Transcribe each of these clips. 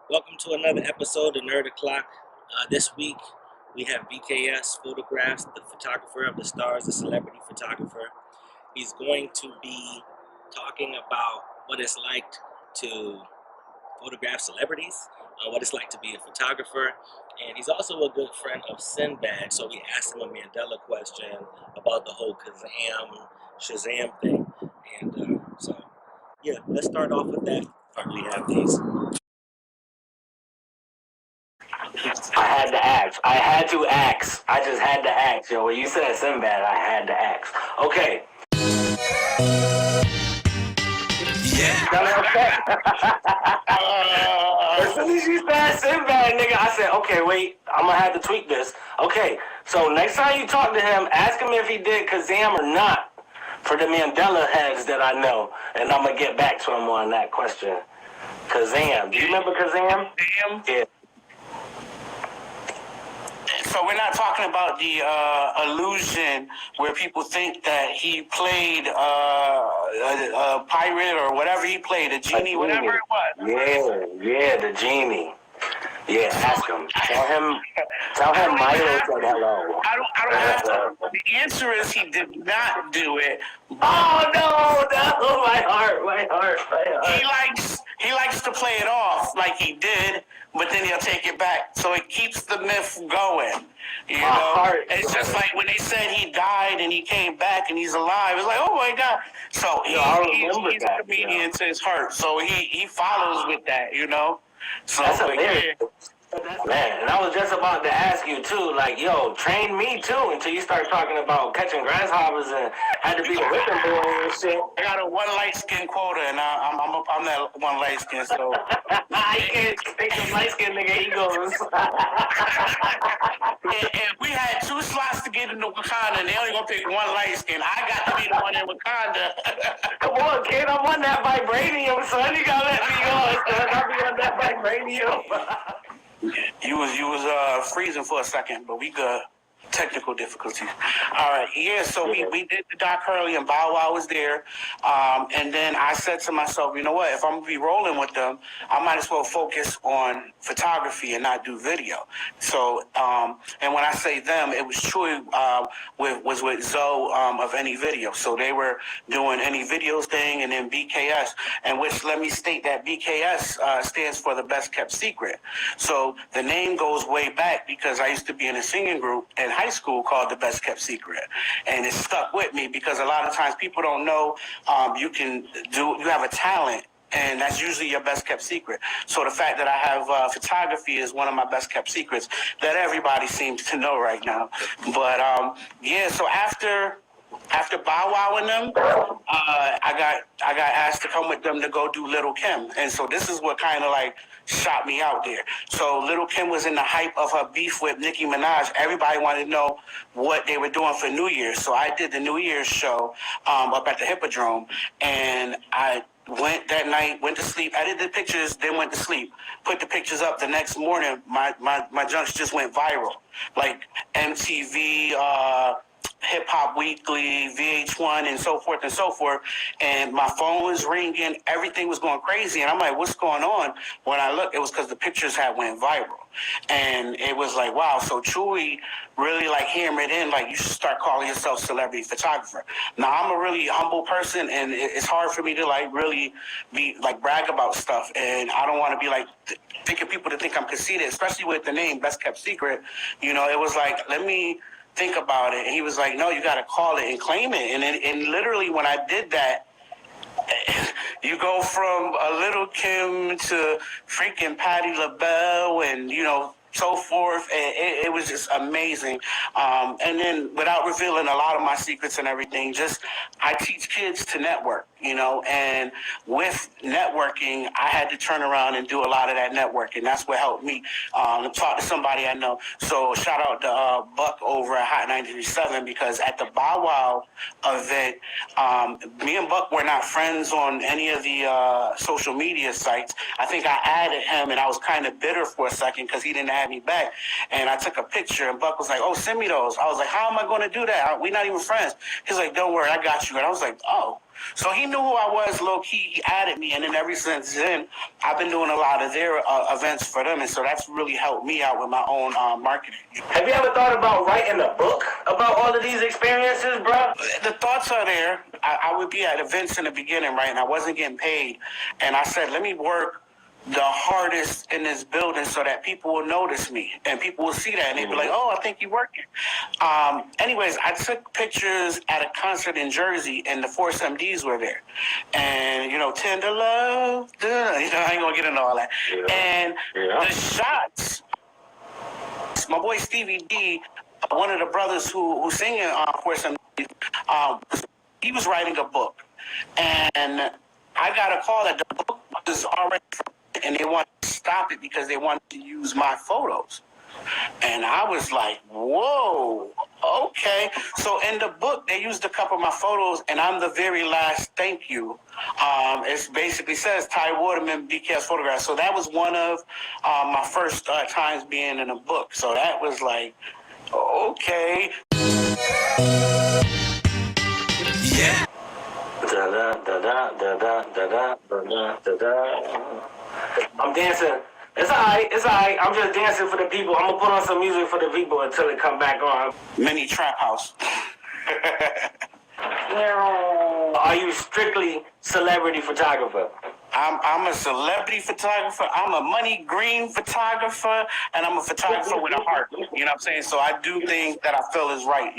Welcome to another episode of Nerd O'Clock. This week we have BKS Photographs, the photographer of the stars, the celebrity photographer. He's going to be talking about what it's like to photograph celebrities, what it's like to be a photographer, and he's also a good friend of Sinbad, so we asked him a Mandela question about the whole Shazzam thing. And let's start off with that. We have these. I had to ask. I just had to ask. Yo, when you said Sinbad, I had to ask. Okay. Yeah. As soon as you said Sinbad, nigga, I said, okay, wait, I'm gonna have to tweak this. Okay, so next time you talk to him, ask him if he did Kazam or not for the Mandela heads that I know, and I'm gonna get back to him on that question. Kazam. Do you remember Kazam? Yeah. So we're not talking about the illusion where people think that he played a pirate or whatever he played, a genie, whatever it was. Yeah, the genie. Yeah, ask him. Tell him Milo said hello. I don't have to. The answer is he did not do it. Oh no, my heart. He likes to play it off like he did, but then he'll take it back. So it keeps the myth going. You know, it's just like when they said he died and he came back and he's alive. It's like, oh my God. So he's a comedian to his heart. So he follows with that, you know. So that's hilarious. Man, and I was just about to ask you too, like, yo, train me too until you start talking about catching grasshoppers and had to be a whipping boy and shit. I got a one light skin quota, and I'm that one light skin, so I can't take the light skin nigga egos. And we had 2 slots to get into Wakanda, and they only gonna pick one light skin. I got to be the one in Wakanda. Come on, kid, I'm on that vibranium, son. You gotta let me go, son. I'll be on that vibranium. You was freezing for a second, but we good. Technical difficulties. All right, yeah. So we did the Doc Hurley and Bow Wow was there, and then I said to myself, you know what? If I'm gonna be rolling with them, I might as well focus on photography and not do video. So, and when I say them, it was Troy with Zoe of Any Video. So they were doing Any Videos thing, and then BKS, and which let me state that BKS stands for the Best Kept Secret. So the name goes way back because I used to be in a singing group in high school called the Best Kept Secret, and it stuck with me because a lot of times people don't know you have a talent, and that's usually your best kept secret. So the fact that I have photography is one of my best kept secrets that everybody seems to know right now. But so after Bow Wow and them, I got asked to come with them to go do Little Kim, and so this is what kind of like shot me out there. So Little Kim was in the hype of her beef with Nicki Minaj. Everybody wanted to know what they were doing for New Year's, so I did the New Year's show up at the Hippodrome, and I went that night, went to sleep, edited the pictures, then went to sleep. Put the pictures up the next morning. My junks just went viral, like MTV. Hip Hop Weekly, VH1, and so forth and so forth. And my phone was ringing. Everything was going crazy. And I'm like, what's going on? When I looked, it was because the pictures had went viral. And it was like, wow. So Chewy really like hammered in, like, you should start calling yourself celebrity photographer. Now, I'm a really humble person, and it's hard for me to like really be like brag about stuff. And I don't want to be like thinking people to think I'm conceited, especially with the name Best Kept Secret. You know, it was like, let me think about it. And he was like, no, you got to call it and claim it. And literally when I did that, you go from a Little Kim to freaking Patti LaBelle and, you know, so forth, and it was just amazing. And then without revealing a lot of my secrets and everything, just I teach kids to network, you know, and with networking, I had to turn around and do a lot of that networking. That's what helped me talk to somebody I know. So shout out to Buck over at Hot 93.7, because at the Bow Wow event, me and Buck were not friends on any of the social media sites. I think I added him, and I was kind of bitter for a second because he didn't add me back. And I took a picture, and Buck was like, oh, send me those. I was like, how am I going to do that? We're not even friends. He's like, don't worry, I got you. And I was like, oh. So he knew who I was low key. He added me, and then ever since then, I've been doing a lot of their events for them, and so that's really helped me out with my own marketing. Have you ever thought about writing a book about all of these experiences, bro? The thoughts are there. I would be at events in the beginning, right, and I wasn't getting paid, and I said, let me work the hardest in this building so that people will notice me and people will see that and they'll be like, oh, I think you're working. Anyways, I took pictures at a concert in Jersey and the Force MDs were there. And, Tender Love, I ain't gonna get into all that. Yeah. And the shots, my boy Stevie D, one of the brothers who sing in Force MDs, he was writing a book. And I got a call that the book was already, and they wanted to stop it because they wanted to use my photos. And I was like, whoa, okay. So in the book, they used a couple of my photos, and I'm the very last thank you. It basically says Ty Waterman, BKS photograph. So that was one of my first times being in a book. So that was like, okay. Yeah. I'm dancing. It's alright. I'm just dancing for the people. I'm gonna put on some music for the people until it come back on. Mini trap house. Are you strictly celebrity photographer? I'm a celebrity photographer. I'm a money green photographer, and I'm a photographer with a heart. You know what I'm saying? So I do things that I feel is right.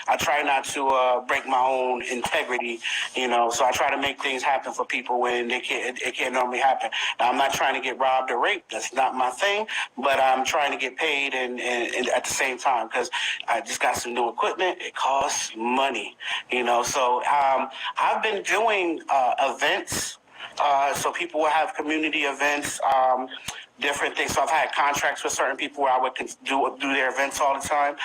I try not to break my own integrity. So I try to make things happen for people when it can't normally happen. Now, I'm not trying to get robbed or raped. That's not my thing. But I'm trying to get paid and at the same time because I just got some new equipment. It costs money. So I've been doing events. So people will have community events, different things. So I've had contracts with certain people where I would do their events all the time.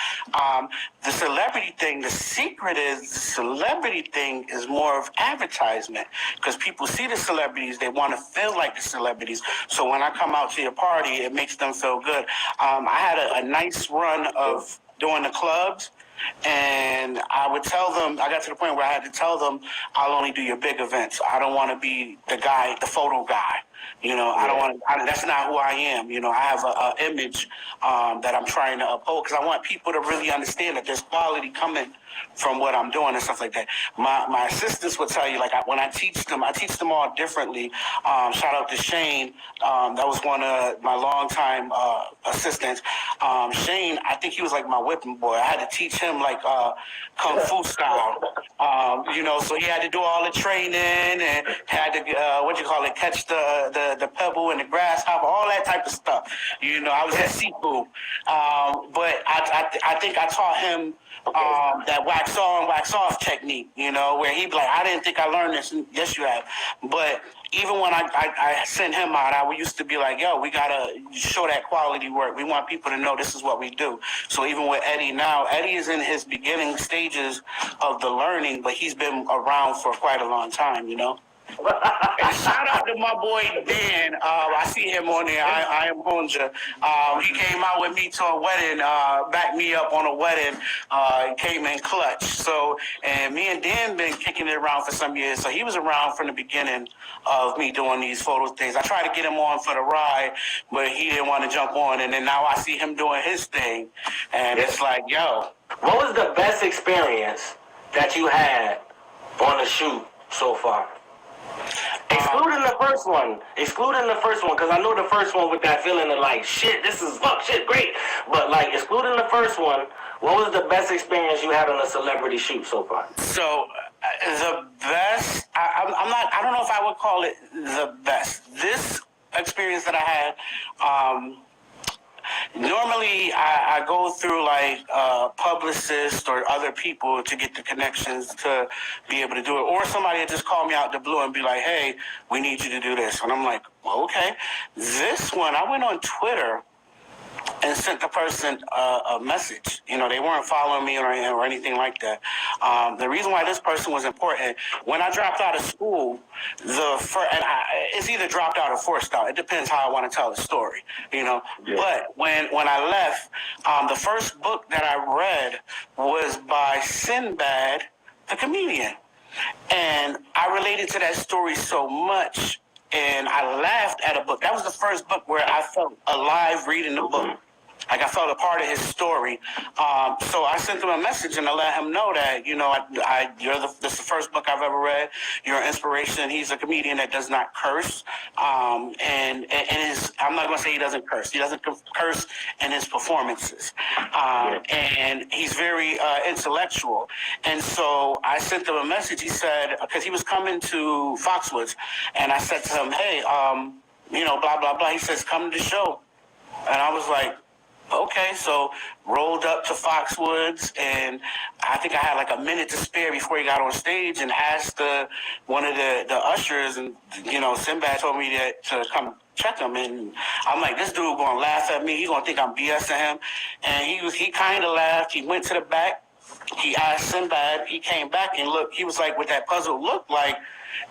The celebrity thing, the secret is the celebrity thing is more of advertisement because people see the celebrities, they want to feel like the celebrities. So when I come out to your party, it makes them feel good. I had a nice run of doing the clubs. And I would tell them, I got to the point where I had to tell them, I'll only do your big events. I don't want to be the guy, the photo guy. I don't want to, that's not who I am. I have an image that I'm trying to uphold because I want people to really understand that there's quality coming from what I'm doing and stuff like that. My assistants would tell you, like when I teach them all differently. Shout out to Shane. That was one of my longtime assistants. Shane, I think he was like my whipping boy. I had to teach him like Kung Fu style. So he had to do all the training and had to, catch the pebble in the grasshopper, all that type of stuff. I was at Sifu. But I think I taught him that wax on, wax off technique, where he'd be like, I didn't think I learned this. Yes, you have. But even when I sent him out, I used to be like, yo, we got to show that quality work. We want people to know this is what we do. So even with Eddie now, Eddie is in his beginning stages of the learning, but he's been around for quite a long time, And shout out to my boy Dan. I see him on there. I am Honja. He came out with me to a wedding, backed me up on a wedding. Came in clutch. So, and me and Dan been kicking it around for some years. So he was around from the beginning of me doing these photo things. I tried to get him on for the ride, but he didn't want to jump on. And then now I see him doing his thing, and it's like, yo. What was the best experience that you had on the shoot so far? Excluding the first one, because I know the first one with that feeling of like, shit, this is great. But like, excluding the first one, what was the best experience you had on a celebrity shoot so far? So, the best, I don't know if I would call it the best. This experience that I had, normally, I go through like publicists or other people to get the connections to be able to do it. Or somebody would just call me out the blue and be like, hey, we need you to do this. And I'm like, well, okay. This one, I went on Twitter and sent the person a message. They weren't following me or anything like that. The reason why this person was important, when I dropped out of school, it's either dropped out or forced out. It depends how I want to tell the story, Yeah. But when I left, the first book that I read was by Sinbad, the comedian. And I related to that story so much, and I laughed at a book. That was the first book where I felt alive reading the book. Like I felt a part of his story. So I sent him a message and I let him know that, you know, this is the first book I've ever read. You're an inspiration. He's a comedian that does not curse. And I'm not going to say he doesn't curse. He doesn't curse in his performances. And he's very intellectual. And so I sent him a message. He said, because he was coming to Foxwoods, and I said to him, hey, you know, blah, blah, blah. He says, come to the show. And I was like, okay, so rolled up to Foxwoods, and I think I had like a minute to spare before he got on stage, and asked one of the ushers, and you know, Sinbad told me to come check him, and I'm like, this dude gonna laugh at me. He's gonna think I'm BSing him, and he kind of laughed. He went to the back. He asked Sinbad. He came back and looked. He was like with that puzzled look, like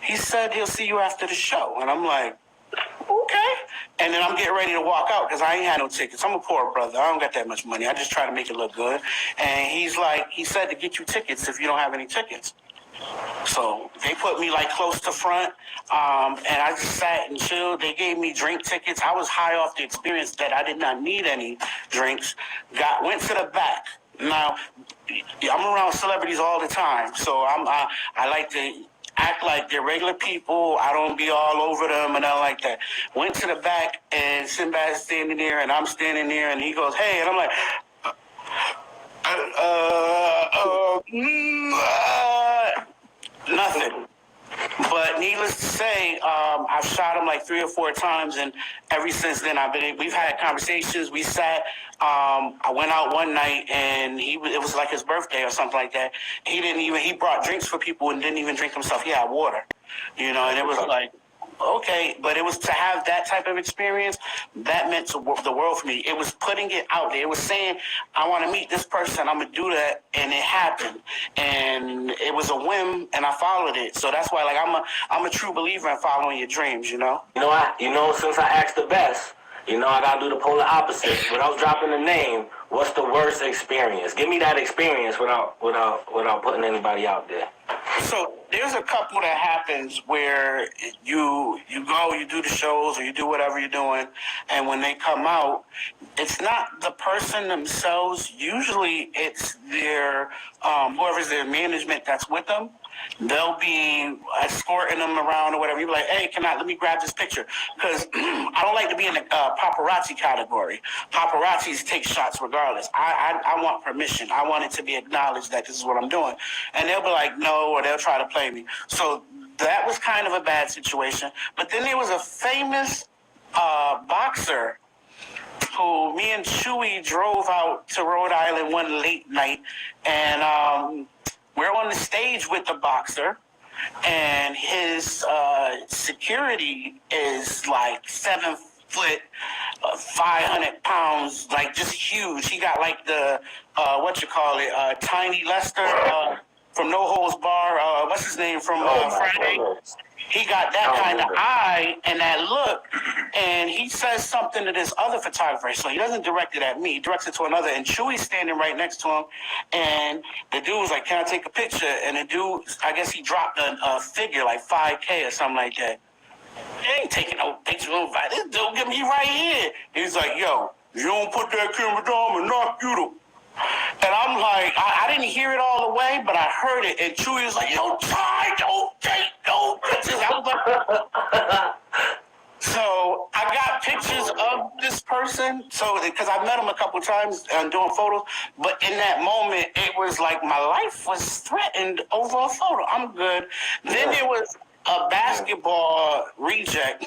he said he'll see you after the show, and I'm like, okay. And then I'm getting ready to walk out because I ain't had no tickets. I'm a poor brother. I don't got that much money. I just try to make it look good. And he's like, he said to get you tickets if you don't have any tickets. So they put me like close to front, and I just sat and chilled. They gave me drink tickets. I was high off the experience that I did not need any drinks. Went to the back. Now, I'm around celebrities all the time, so I like to act like they're regular people. I don't be all over them and nothing like that. Went to the back, and Sinbad's standing there, and I'm standing there, and he goes, hey, and I'm like, nothing. But needless to say, I've shot him like 3 or 4 times, and ever since then we've had conversations. We sat. I went out one night, and it was like his birthday or something like that. He brought drinks for people and didn't even drink himself. He had water, you know, and it was like, okay, but it was to have that type of experience that meant the world for me. It was putting it out there. It was saying, I want to meet this person. I'm gonna do that, and it happened. And it was a whim, and I followed it. So that's why, like, I'm a true believer in following your dreams. You know. Since I asked the best, you know, I gotta do the polar opposite. Without dropping the name, what's the worst experience? Give me that experience without putting anybody out there. So there's a couple that happens where you go, you do the shows, or you do whatever you're doing, and when they come out, it's not the person themselves. Usually it's their whoever's their management that's with them. They'll be escorting them around or whatever. You'll be like, hey, let me grab this picture? Because I don't like to be in the paparazzi category. Paparazzis take shots regardless. I want permission. I want it to be acknowledged that this is what I'm doing. And they'll be like, no, or they'll try to play me. So that was kind of a bad situation. But then there was a famous boxer who me and Chewy drove out to Rhode Island one late night, and we're on the stage with the boxer, and his security is like 7 foot, 500 pounds, like just huge. He got like the Tiny Lester from No Holds Bar. What's his name from Friday? He got that kind of eye and that look, and he says something to this other photographer. So he doesn't direct it at me. He directs it to another, and Chewy's standing right next to him, and the dude was like, can I take a picture? And the dude, I guess he dropped a figure, like 5K or something like that. He ain't taking no picture of this dude, get me right here. He's like, yo, if you don't put that camera down, I'm gonna knock you to... And I'm like, I didn't hear it all the way, but I heard it. And Chewy was like, yo, Ty, don't take no pictures. I was like, so I got pictures of this person. So, because I met him a couple times doing photos, but in that moment, it was like my life was threatened over a photo. I'm good. Then there was a basketball reject.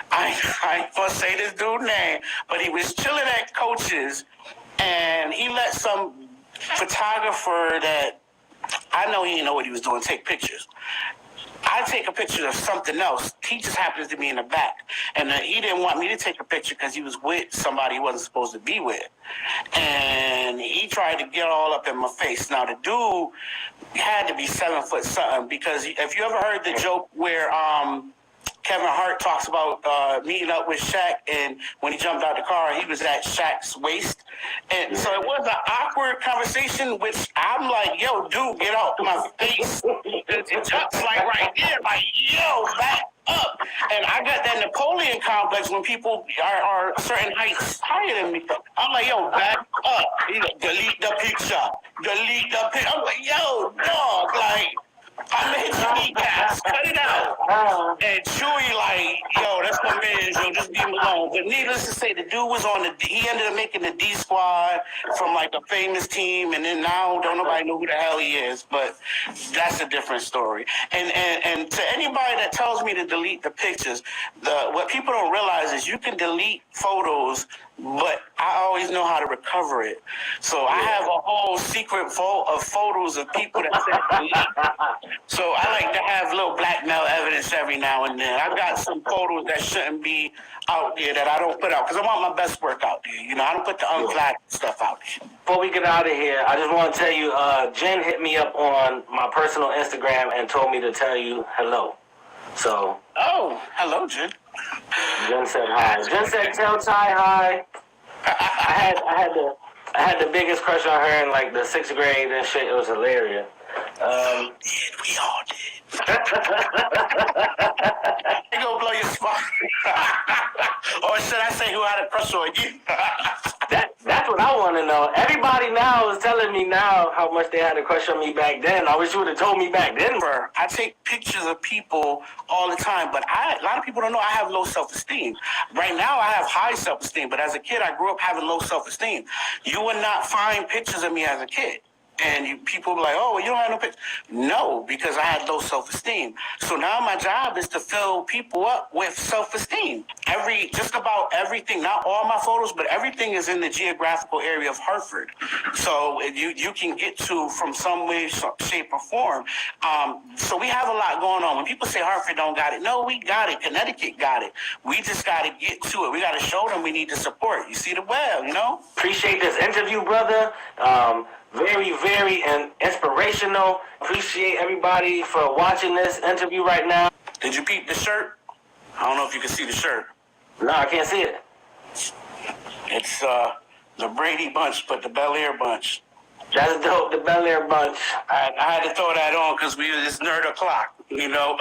I ain't gonna say this dude's name, but he was chilling at Coach's, and he let some photographer that I know he didn't know what he was doing take pictures. I take a picture of something else. He just happens to be in the back, and he didn't want me to take a picture because he was with somebody he wasn't supposed to be with, and he tried to get all up in my face. Now the dude had to be 7 foot something, because if you ever heard the joke where Kevin Hart talks about meeting up with Shaq, and when he jumped out the car, he was at Shaq's waist. And so it was an awkward conversation, which I'm like, yo, dude, get out my face. The it jumps like right there, like, yo, back up. And I got that Napoleon complex when people are certain heights higher than me. I'm like, yo, back up. You know, delete the picture. Delete the picture. I'm like, yo, dog, like, I'm hit your kneecaps. Cut it out. And Chewy like, yo, that's my man, yo, just leave him alone. But needless to say, the dude was on he ended up making the D squad from like a famous team, and then now don't nobody know who the hell he is. But that's a different story. And to anybody that tells me to delete the pictures, what people don't realize is you can delete photos, but I always know how to recover it. So I have a whole secret vault of photos of people that said delete. So I like to have little blackmail evidence every now and then. I've got some photos that shouldn't be out there that I don't put out because I want my best work out there. You know, I don't put the unflagged stuff out there. Before we get out of here, I just want to tell you, Jen hit me up on my personal Instagram and told me to tell you hello. So. Oh, hello, Jen. Jen said hi. Jen said tell Ty hi. I had the biggest crush on her in like the 6th grade and shit. It was hilarious. We all did. You gonna blow your spot. Or should I say who had a crush on you? That's what I want to know. Everybody now is telling me now how much they had a crush on me back then. I wish you would have told me back then. I take pictures of people all the time, but a lot of people don't know I have low self-esteem. Right now, I have high self-esteem, but as a kid, I grew up having low self-esteem. You would not find pictures of me as a kid. And people be like, oh, well, you don't have no pictures. No, because I had low self-esteem. So now my job is to fill people up with self-esteem. Just about everything, not all my photos, but everything is in the geographical area of Hartford. So you can get to from some way, shape, or form. So we have a lot going on. When people say Hartford don't got it, no, we got it. Connecticut got it. We just got to get to it. We got to show them we need the support. You see the well, you know? Appreciate this interview, brother. Very, very inspirational. Appreciate everybody for watching this interview right now. Did you peep the shirt? I don't know if you can see the shirt. No, I can't see it. It's the Brady Bunch, but the Bel Air Bunch. That's dope, the Bel Air Bunch. I had to throw that on because it's nerd o'clock, you know.